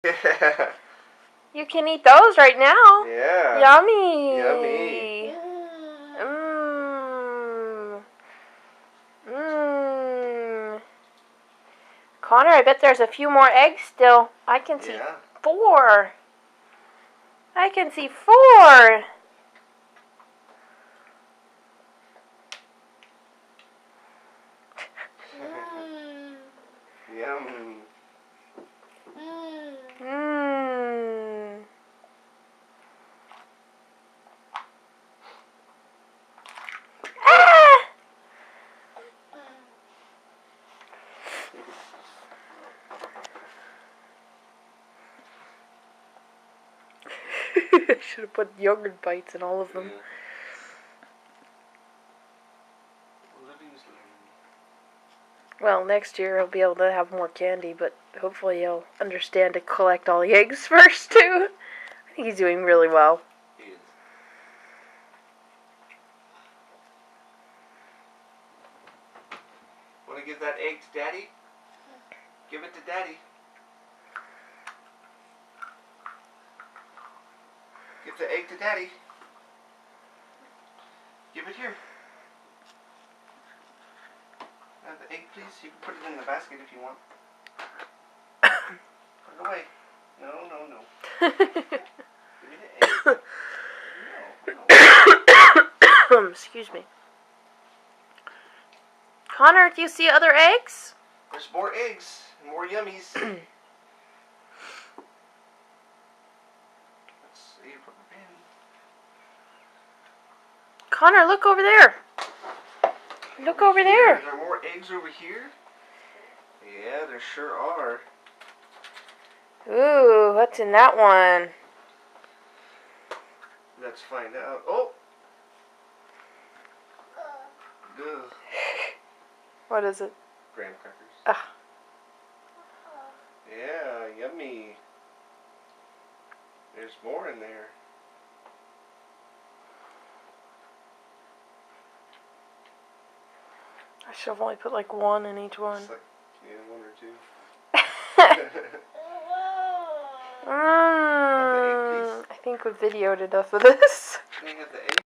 You can eat those right now. Yeah. Yummy. Yummy. Mmm. Mmm. Connor, I bet there's a few more eggs still. I can see 4. I can see 4. Yum. Mmm. Ah! I should have put yogurt bites in all of them. Yeah. Well, next year I'll be able to have more candy, but hopefully he'll understand to collect all the eggs first, too. I think he's doing really well. He is. Want to give that egg to Daddy? Give it to Daddy. Give the egg to Daddy. Give it here. Have the egg, please. You can put it in the basket if you want. Put it away. No, no, no. Give me the egg. No, no. Excuse me. Connor, do you see other eggs? There's more eggs. More yummies. Let's see. Put it in. Connor, look over there. Look over there. Are there more eggs over here? Yeah, there sure are. Ooh, what's in that one? Let's find out. Oh! Ugh. What is it? Graham crackers. Ah. Yeah, yummy. There's more in there. I should have only put like 1 in each one. It's like, yeah, 1 or 2. I think we videoed enough of this. Can I have the egg?